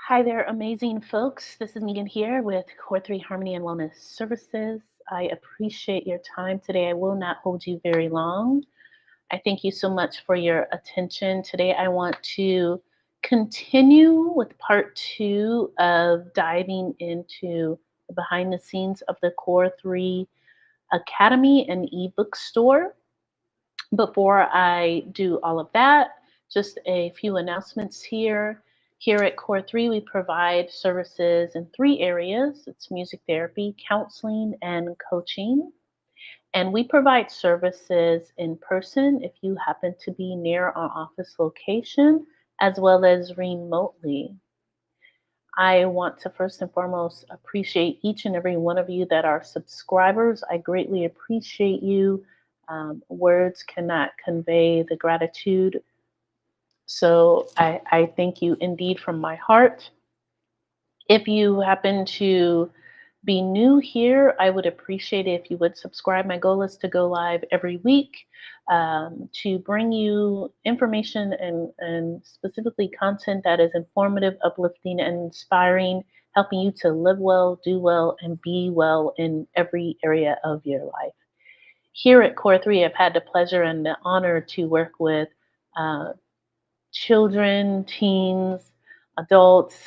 Hi there, amazing folks. This is Megan here with Core3 Harmony and Wellness Services. I appreciate your time today. I will not hold you very long. I thank you so much for your attention. Today, I want to continue with part two of diving into the behind the scenes of the Core3 Academy and ebook store. Before I do all of that, just a few announcements here. Here at Core3, we provide services in three areas. It's music therapy, counseling, and coaching. And we provide services in person if you happen to be near our office location, as well as remotely. I want to first and foremost appreciate each and every one of you that are subscribers. I greatly appreciate you. Words cannot convey the gratitude. So I thank you indeed from my heart. If you happen to be new here, I would appreciate it if you would subscribe. My goal is to go live every week to bring you information and specifically content that is informative, uplifting, and inspiring, helping you to live well, do well, and be well in every area of your life. Here at Core3, I've had the pleasure and the honor to work with uh, children, teens, adults,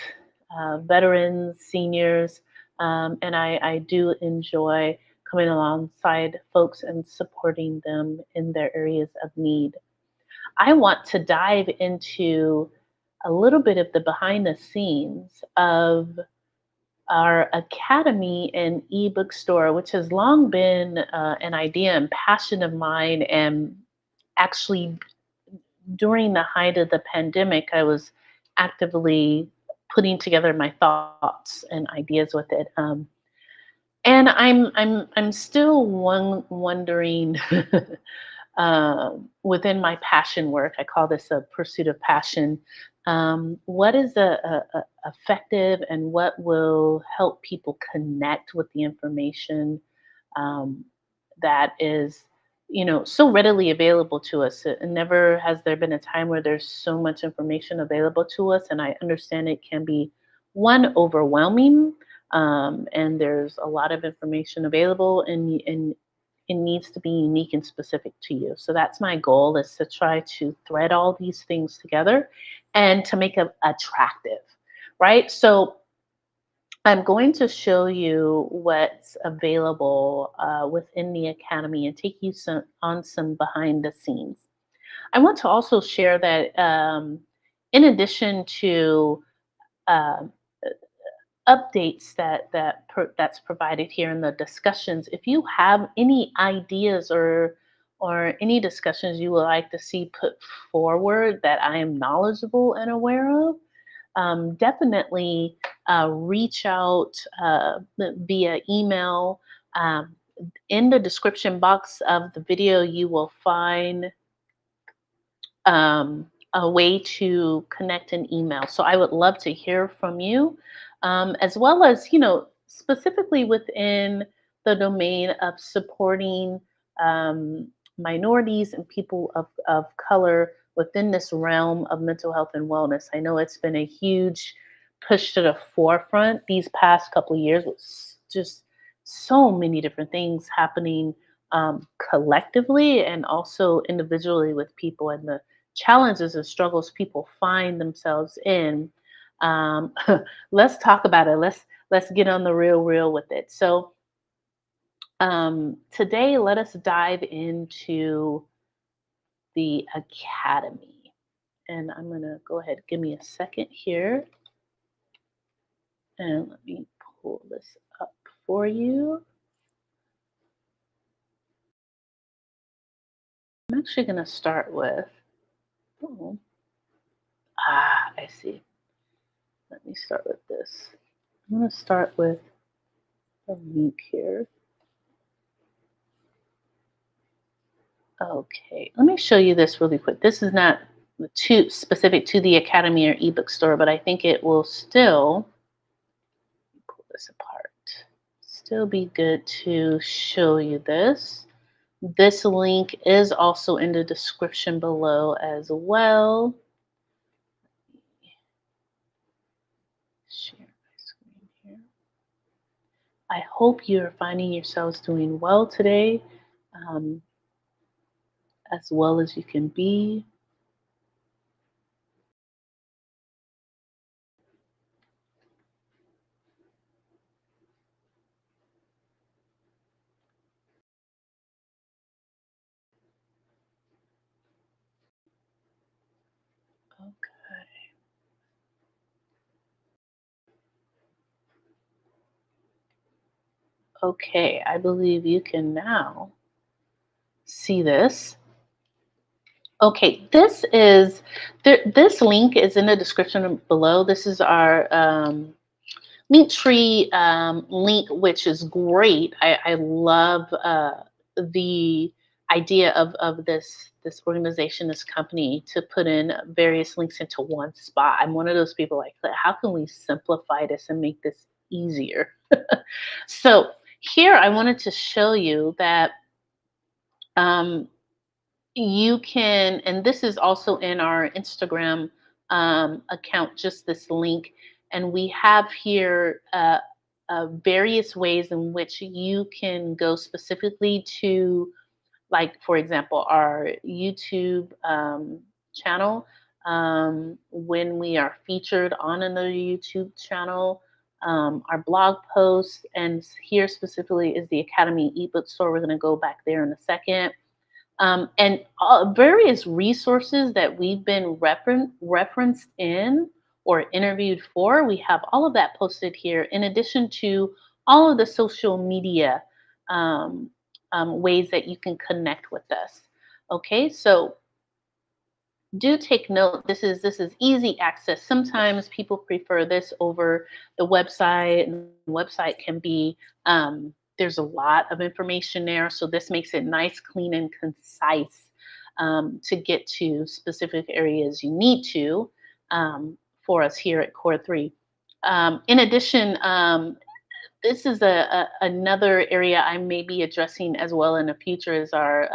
veterans, seniors, and I do enjoy coming alongside folks and supporting them in their areas of need. I want to dive into a little bit of the behind the scenes of our academy and ebook store, which has long been an idea and passion of mine. And actually, during the height of the pandemic, I was actively putting together my thoughts and ideas with it. And I'm still wondering within my passion work. I call this a pursuit of passion. What is effective and what will help people connect with the information um, that is so readily available to us. Never has there been a time where there's so much information available to us, and I understand it can be one overwhelming, and there's a lot of information available, and it needs to be unique and specific to you. So that's my goal, is to try to thread all these things together and to make it attractive, right? So I'm going to show you what's available within the academy and take you on some behind the scenes. I want to also share that in addition to um, updates that's provided here in the discussions, if you have any ideas or any discussions you would like to see put forward that I am knowledgeable and aware of, definitely reach out via email. Um, in the description box of the video, you will find a way to connect an email. So I would love to hear from you, as well as, specifically within the domain of supporting um, minorities and people of color within this realm of mental health and wellness. I know it's been a huge push to the forefront these past couple of years with just so many different things happening collectively and also individually with people, and the challenges and struggles people find themselves in. Um, let's talk about it. Let's get on the real with it. So today, let us dive into the academy, and I'm gonna go ahead. Give me a second here, and let me pull this up for you. I'm actually gonna start with. Oh, I see. Let me start with this. I'm gonna start with a link here. Okay, let me show you this really quick. This is not too specific to the Academy or ebook store, but I think it will still pull this apart. Still be good to show you this. This link is also in the description below as well. I hope you're finding yourselves doing well today, um, as well as you can be. Okay. Okay, I believe you can now see this. Okay, this link is in the description below. This is our Linktree link, which is great. I love the idea of this organization, this company, to put in various links into one spot. I'm one of those people like, how can we simplify this and make this easier? So here, I wanted to show you that um, you can, and this is also in our Instagram account, just this link. And we have here various ways in which you can go specifically to, like, for example, our YouTube channel. When we are featured on another YouTube channel, our blog posts, and here specifically is the Academy ebook store. We're going to go back there in a second, and various resources that we've been referenced in or interviewed for. We have all of that posted here, in addition to all of the social media um, ways that you can connect with us. Okay, so do take note. This is easy access. Sometimes people prefer this over the website, and the website can be there's a lot of information there, so this makes it nice, clean, and concise to get to specific areas you need to for us here at Core 3. In addition, this is another area I may be addressing as well in the future, is our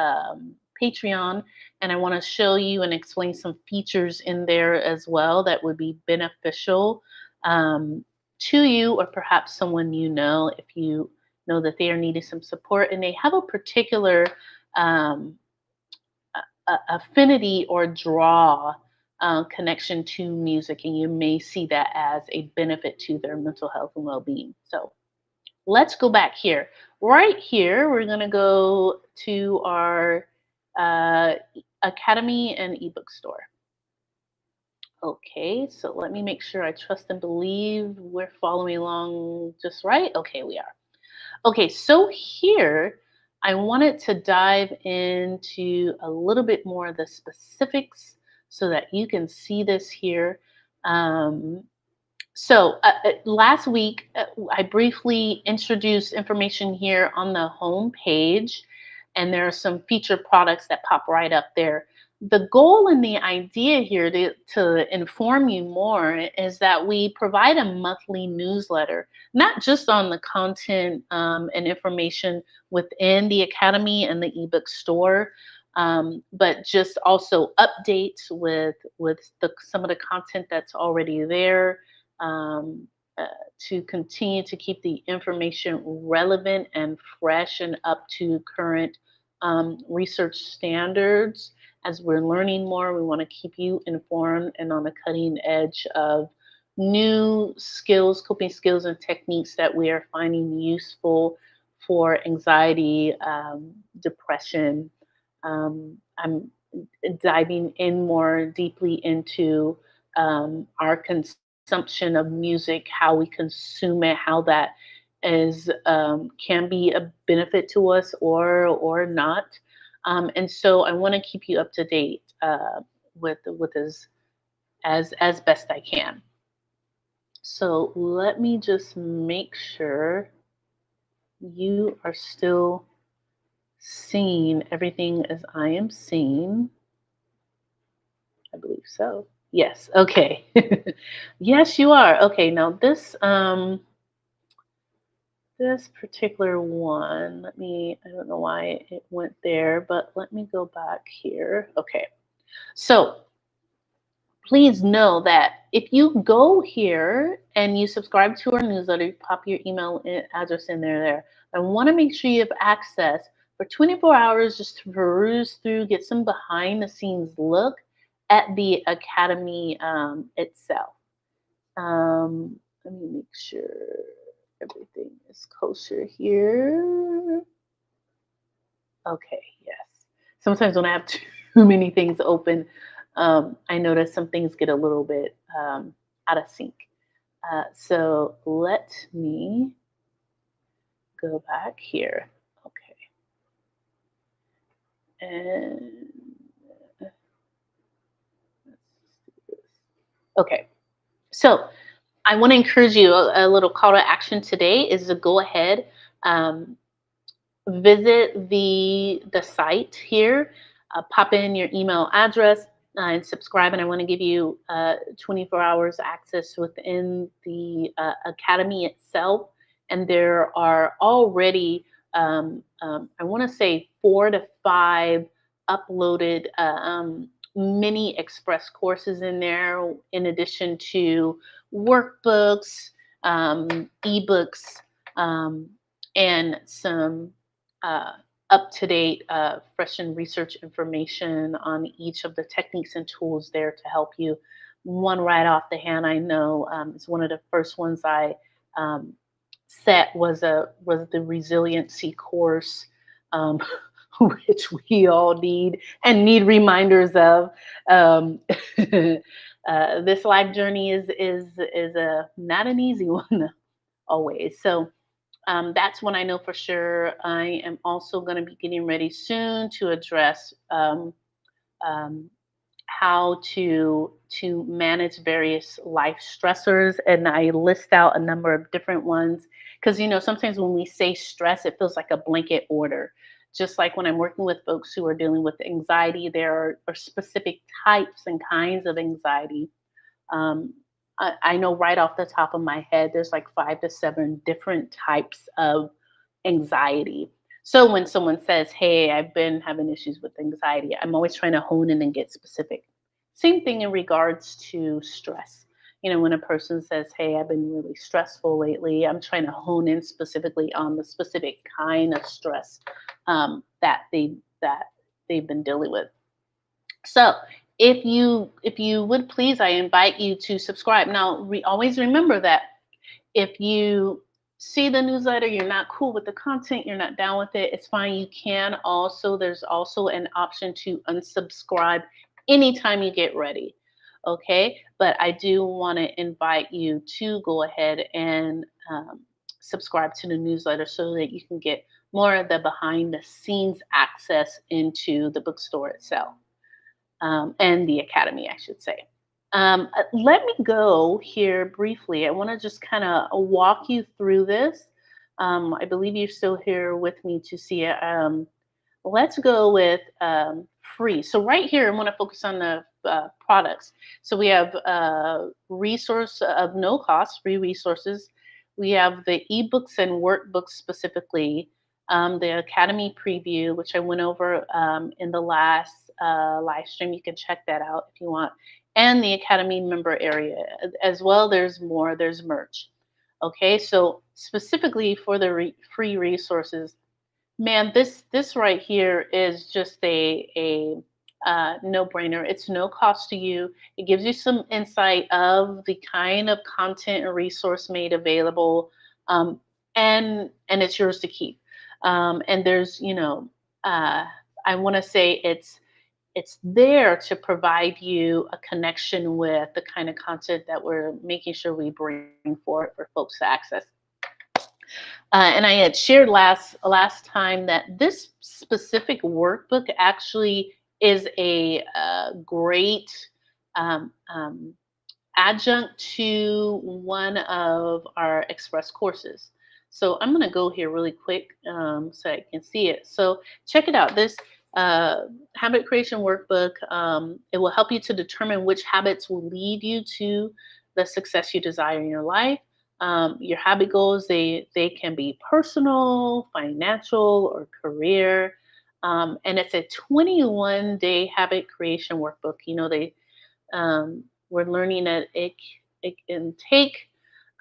Patreon, and I want to show you and explain some features in there as well that would be beneficial um, to you, or perhaps someone you know, if you know that they are needing some support and they have a particular um, affinity or draw connection to music, and you may see that as a benefit to their mental health and well-being. So let's go back here. Right here, we're going to go to our Academy and ebook store. Okay, so let me make sure I trust and believe we're following along just right. Okay, we are. Okay, so here I wanted to dive into a little bit more of the specifics so that you can see this here. Um, Last week, I briefly introduced information here on the home page, and there are some featured products that pop right up there. The goal and the idea here to inform you more is that we provide a monthly newsletter, not just on the content and information within the Academy and the ebook store, but just also updates with some of the content that's already there, um, uh, to continue to keep the information relevant and fresh and up to current research standards. As we're learning more, we want to keep you informed and on the cutting edge of new skills, coping skills, and techniques that we are finding useful for anxiety, depression. I'm diving in more deeply into our consumption of music, how we consume it, how that is can be a benefit to us or not. And so I want to keep you up to date with as best I can. So let me just make sure you are still seeing everything as I am seeing. I believe so. Yes. Okay. Yes, you are. Okay. Now this particular one, I don't know why it went there, but let me go back here. Okay. So please know that if you go here and you subscribe to our newsletter, you pop your email address in there. I want to make sure you have access for 24 hours just to peruse through, get some behind the scenes look at the academy itself. Let me make sure everything is kosher here. Okay, yes. Sometimes when I have too many things open, I notice some things get a little bit out of sync. So let me go back here. Okay. And okay. So I want to encourage you, a little call to action today is to go ahead. Um, Visit the site here, pop in your email address and subscribe. And I want to give you 24 hours access within the academy itself. And there are already, I want to say, 4 to 5 uploaded mini express courses in there, in addition to workbooks, ebooks, um, and some up-to-date, fresh and research information on each of the techniques and tools there to help you. One right off the hand, I know it's one of the first ones I um, set was the resiliency course, um, which we all need and need reminders of. Um, this life journey is a not an easy one always. So that's when I know for sure. I am also going to be getting ready soon to address um, how to manage various life stressors, and I list out a number of different ones because sometimes when we say stress, it feels like a blanket order. Just like when I'm working with folks who are dealing with anxiety, there are specific types and kinds of anxiety. um, I know right off the top of my head, there's like 5 to 7 different types of anxiety. So when someone says, "Hey, I've been having issues with anxiety," I'm always trying to hone in and get specific. Same thing in regards to stress. When a person says, "Hey, I've been really stressful lately," I'm trying to hone in specifically on the specific kind of stress that they've been dealing with. So if you would please, I invite you to subscribe. Now, always remember that if you see the newsletter, you're not cool with the content, you're not down with it, it's fine. You can also, there's also an option to unsubscribe anytime you get ready. Okay. But I do want to invite you to go ahead and subscribe to the newsletter so that you can get more of the behind the scenes access into the bookstore itself, and the academy, I should say. Let me go here briefly. I want to just kind of walk you through this. I believe you're still here with me to see it. Let's go with free. So right here, I want to focus on the products. So we have resource of no cost, free resources. We have the ebooks and workbooks specifically, the Academy preview, which I went over in the last live stream. You can check that out if you want. And the Academy member area as well. There's more, there's merch. Okay, so specifically for the free resources, man, this right here is just a no-brainer. It's no cost to you. It gives you some insight of the kind of content and resource made available, and it's yours to keep. And there's, I want to say it's there to provide you a connection with the kind of content that we're making sure we bring forward for folks to access. And I had shared last time that this specific workbook actually is a great um, um, adjunct to one of our express courses. So I'm going to go here really quick so I can see it. So check it out. This habit creation workbook, it will help you to determine which habits will lead you to the success you desire in your life. Your habit goals, they can be personal, financial, or career. And it's a 21-day habit creation workbook. They we're learning that it can take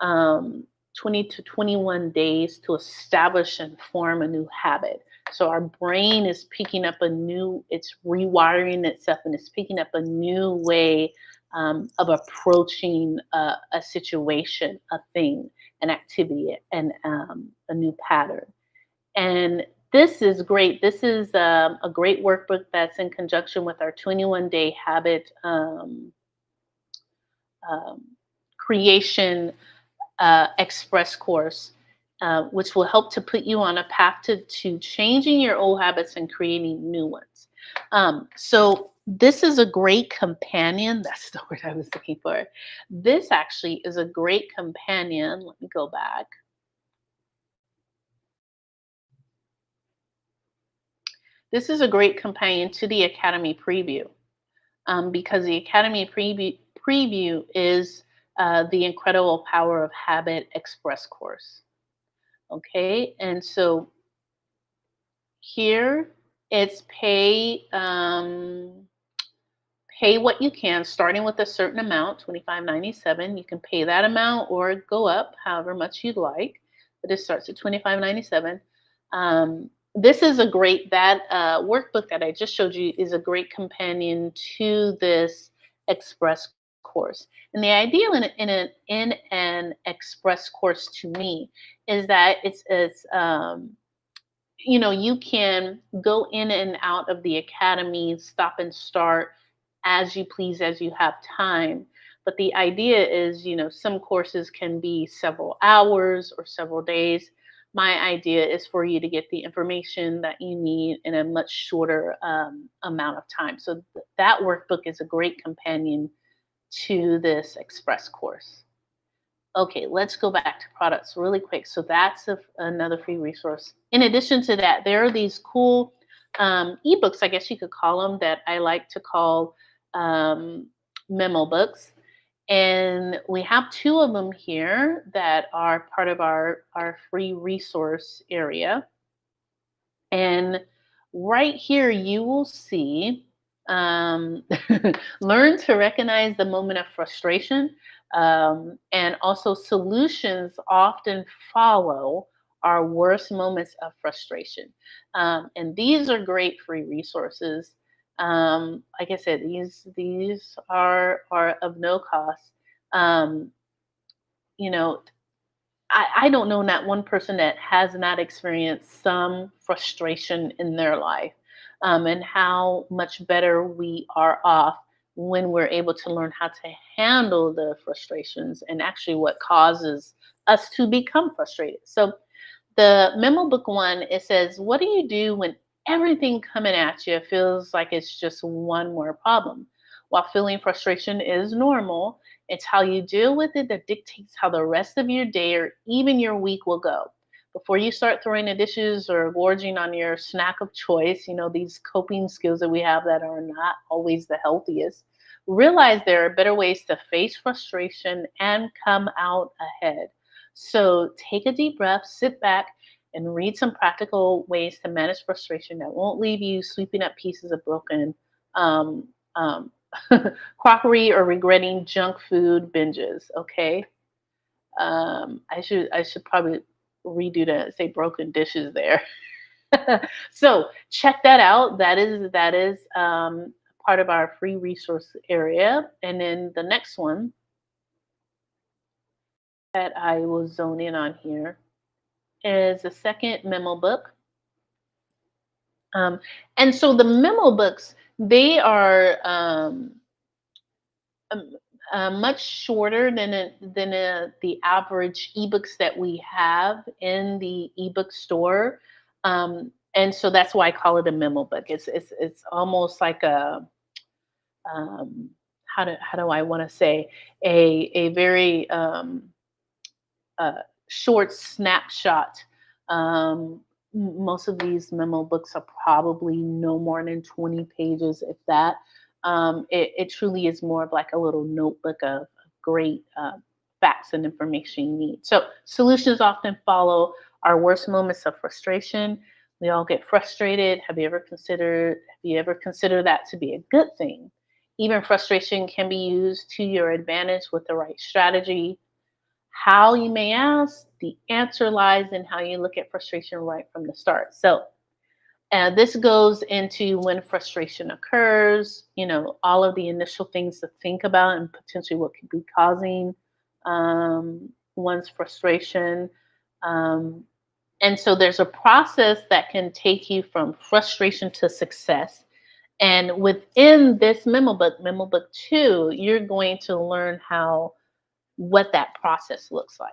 um, 20 to 21 days to establish and form a new habit. So our brain is picking up it's rewiring itself and it's picking up a new way of approaching a situation, a thing, an activity, and a new pattern. And this is great. This is a great workbook that's in conjunction with our 21-day habit um, creation express course, which will help to put you on a path to changing your old habits and creating new ones. So this is a great companion. That's the word I was looking for. This actually is a great companion. Let me go back. This is a great companion to the Academy preview, because the Academy preview is the Incredible Power of Habit Express course. Okay, and so here it's pay what you can, starting with a certain amount, 25.97. You can pay that amount or go up however much you'd like, but it starts at 25.97. This is a great that workbook that I just showed you is a great companion to this express course. And the idea in an express course to me is that you can go in and out of the academy, stop and start as you please, as you have time. But the idea is, some courses can be several hours or several days. My idea is for you to get the information that you need in a much shorter amount of time. So that workbook is a great companion to this express course. Okay, let's go back to products really quick. So that's another free resource. In addition to that, there are these cool ebooks, I guess you could call them, that I like to call um, memo books. And we have two of them here that are part of our free resource area. And right here, you will see um, learn to recognize the moment of frustration. And also, solutions often follow our worst moments of frustration. And these are great free resources. Like I said, these are of no cost. Um, you know, I don't know not one person that has not experienced some frustration in their life, and how much better we are off when we're able to learn how to handle the frustrations and actually what causes us to become frustrated. So the memo book one, it says, what do you do when everything coming at you feels like it's just one more problem? While feeling frustration is normal, it's how you deal with it that dictates how the rest of your day or even your week will go. Before you start throwing the dishes or gorging on your snack of choice, these coping skills that we have that are not always the healthiest, realize there are better ways to face frustration and come out ahead. So take a deep breath, sit back, and read some practical ways to manage frustration that won't leave you sweeping up pieces of broken um, um, crockery or regretting junk food binges. Okay, I should probably redo that. Say broken dishes there. So check that out. That is part of our free resource area. And then the next one that I will zone in on here is the second memo book. Um, and so the memo books, they are um, much shorter than the average ebooks that we have in the ebook store. And so that's why I call it a memo book. It's almost like a um, how do I want to say a very uh, short snapshot. Most of these memo books are probably no more than 20 pages, if that. It truly is more of like a little notebook of great facts and information you need. So, solutions often follow our worst moments of frustration. We all get frustrated. Have you ever considered that to be a good thing? Even frustration can be used to your advantage with the right strategy. How, you may ask? The answer lies in how you look at frustration right from the start. So, this goes into when frustration occurs, all of the initial things to think about and potentially what could be causing one's frustration. Um, and so there's a process that can take you from frustration to success. And within this memo book 2, you're going to learn what that process looks like.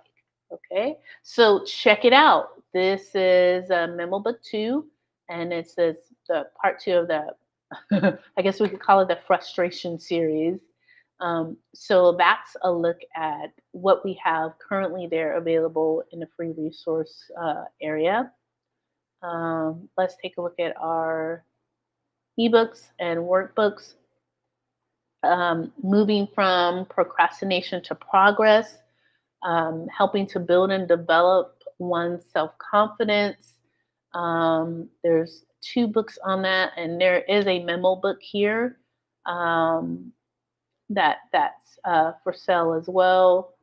Okay, so check it out. This is memo book 2, and it says the part 2 of the, I guess we could call it the frustration series. So that's a look at what we have currently there available in the free resource area. Let's take a look at our ebooks and workbooks. Moving from procrastination to progress, helping to build and develop one's self confidence. There's 2 books on that, and there is a memo book here that's for sale as well.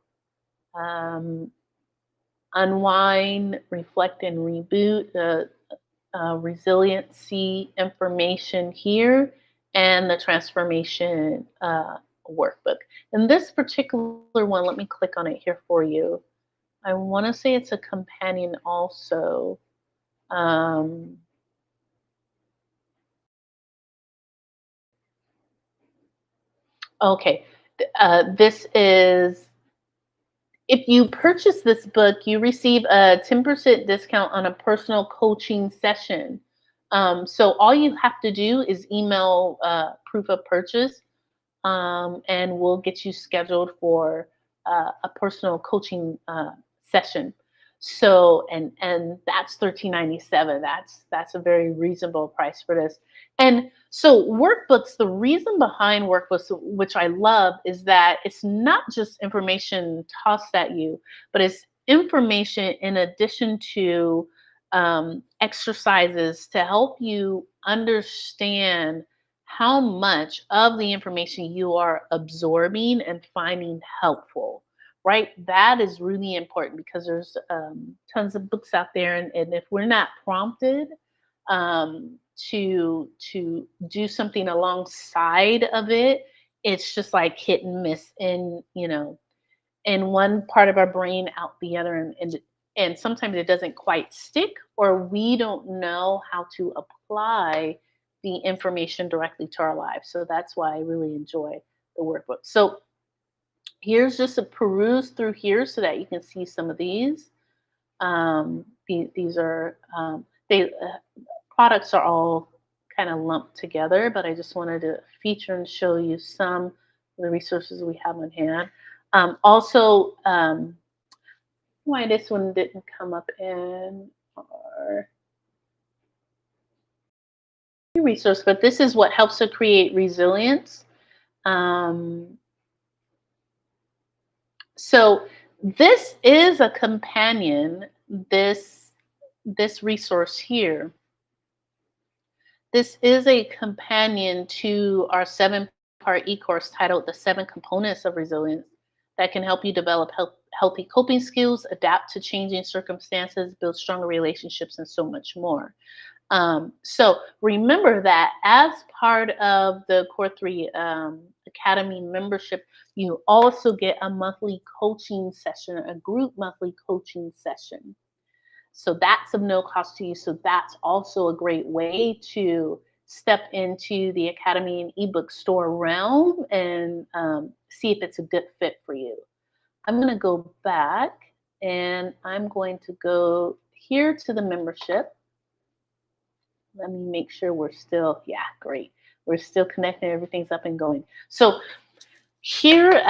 Um, Unwind, reflect, and reboot. The resiliency information here, and the transformation workbook. And this particular one, let me click on it here for you. I want to say it's a companion also. Um, okay, this is, if you purchase this book, you receive a 10% discount on a personal coaching session. So all you have to do is email proof of purchase, and we'll get you scheduled for a personal coaching session. So, and that's $13.97. That's a very reasonable price for this. And so workbooks, the reason behind workbooks, which I love, is that it's not just information tossed at you, but it's information in addition to exercises to help you understand how much of the information you are absorbing and finding helpful, right? That is really important because there's tons of books out there, and if we're not prompted to do something alongside of it, it's just like hit and miss, and in one part of our brain out the other, and sometimes it doesn't quite stick, or we don't know how to apply the information directly to our lives. So that's why I really enjoy the workbook. So here's just a peruse through here so that you can see some of these. These are they products are all kind of lumped together, but I just wanted to feature and show you some of the resources we have on hand. Also, why this one didn't come up in our resource, but this is what helps to create resilience. Um, so this is a companion. This resource here. This is a companion to our 7-part e-course titled "The 7 Components of Resilience" that can help you develop healthy coping skills, adapt to changing circumstances, build stronger relationships, and so much more. So remember that as part of the Core3 Academy membership, you also get a monthly coaching session, a group monthly coaching session. So that's of no cost to you. So that's also a great way to step into the Academy and ebook store realm and see if it's a good fit for you. I'm going to go back and I'm going to go here to the membership. Let me make sure we're still, yeah, great. We're still connecting. Everything's up and going. So here,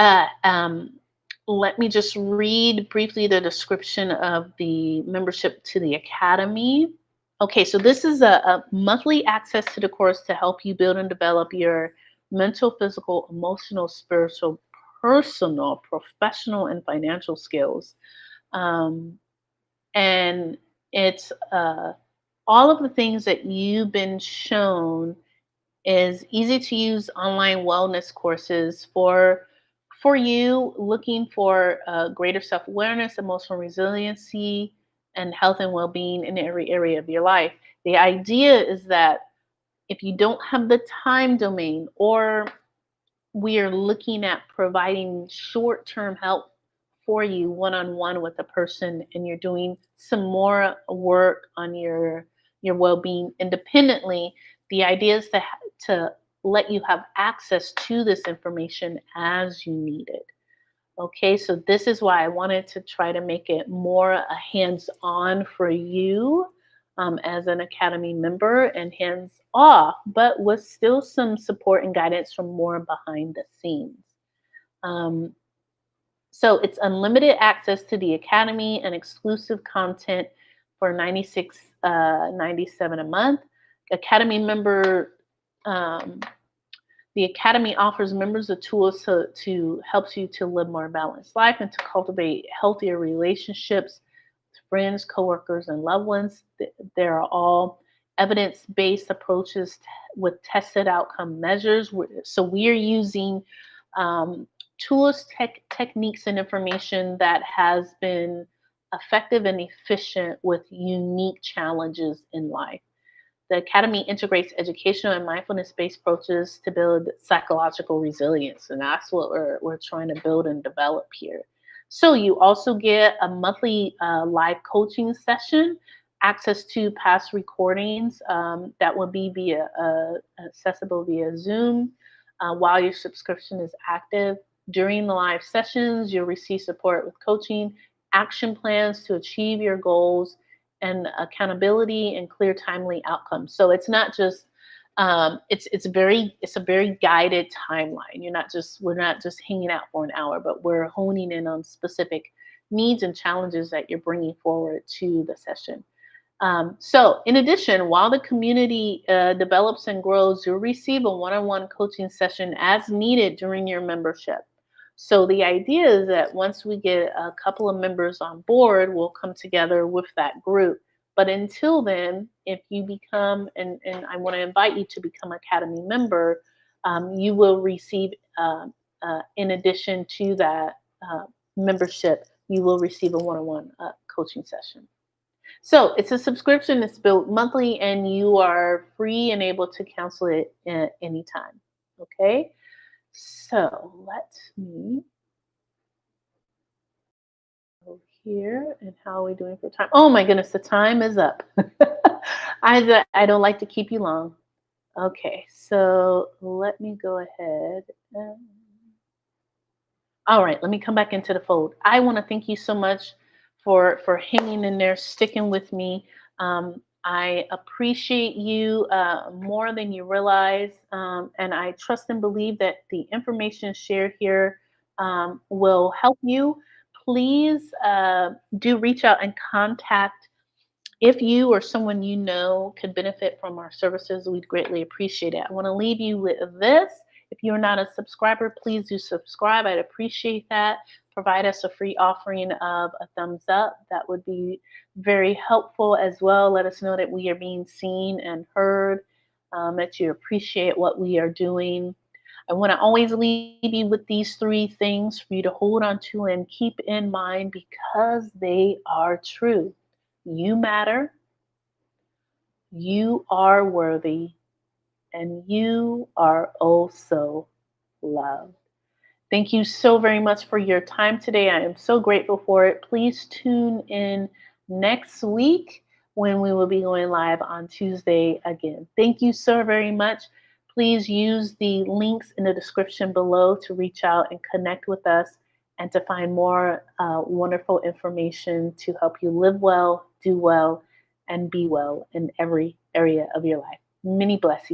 let me just read briefly the description of the membership to the Academy. Okay, so this is a monthly access to the course to help you build and develop your mental, physical, emotional, spiritual, personal, professional, and financial skills. And it's all of the things that you've been shown is easy to use online wellness courses for you looking for greater self-awareness, emotional resiliency, and health and well-being in every area of your life. The idea is that if you don't have the time domain, or we are looking at providing short-term help for you one-on-one with a person, and you're doing some more work on your well-being independently, the idea is to let you have access to this information as you need it. Okay, so this is why I wanted to try to make it more a hands-on for you as an Academy member, and hands-off, but with still some support and guidance from more behind the scenes. Um, so it's unlimited access to the Academy and exclusive content for 96.97 a month. Academy member um, the Academy offers members the tools to helps you to live more balanced life and to cultivate healthier relationships with friends, coworkers, and loved ones. There are all evidence-based approaches with tested outcome measures. So we are using um, tools, techniques, and information that has been effective and efficient with unique challenges in life. The Academy integrates educational and mindfulness based approaches to build psychological resilience. And that's what we're trying to build and develop here. So, you also get a monthly live coaching session, access to past recordings that will be accessible via Zoom while your subscription is active. During the live sessions, you'll receive support with coaching, action plans to achieve your goals, and accountability and clear, timely outcomes. So it's not just it's a very guided timeline. We're not just hanging out for an hour, but we're honing in on specific needs and challenges that you're bringing forward to the session. So, in addition, while the community develops and grows, you'll receive a one-on-one coaching session as needed during your membership. So, the idea is that once we get a couple of members on board, we'll come together with that group. But until then, if you become, and I want to invite you to become Academy member, you will receive, in addition to that membership, you will receive a one-on-one coaching session. So it's a subscription. It's built monthly, and you are free and able to cancel it at any time. Okay. So let me go here. And how are we doing for time? Oh my goodness, the time is up. I don't like to keep you long. Okay, so let me go ahead. And, all right, let me come back into the fold. I want to thank you so much for hanging in there, sticking with me. I appreciate you more than you realize, and I trust and believe that the information shared here will help you. Please do reach out and contact if you or someone you know could benefit from our services. We'd greatly appreciate it. I want to leave you with this. If you're not a subscriber, please do subscribe. I'd appreciate that. Provide us a free offering of a thumbs up. That would be very helpful as well. Let us know that we are being seen and heard, that you appreciate what we are doing. I want to always leave you with these three things for you to hold on to and keep in mind, because they are true. You matter, you are worthy, and you are oh so loved. Thank you so very much for your time today. I am so grateful for it. Please tune in next week when we will be going live on Tuesday again. Thank you so very much. Please use the links in the description below to reach out and connect with us, and to find more wonderful information to help you live well, do well, and be well in every area of your life. Many blessings.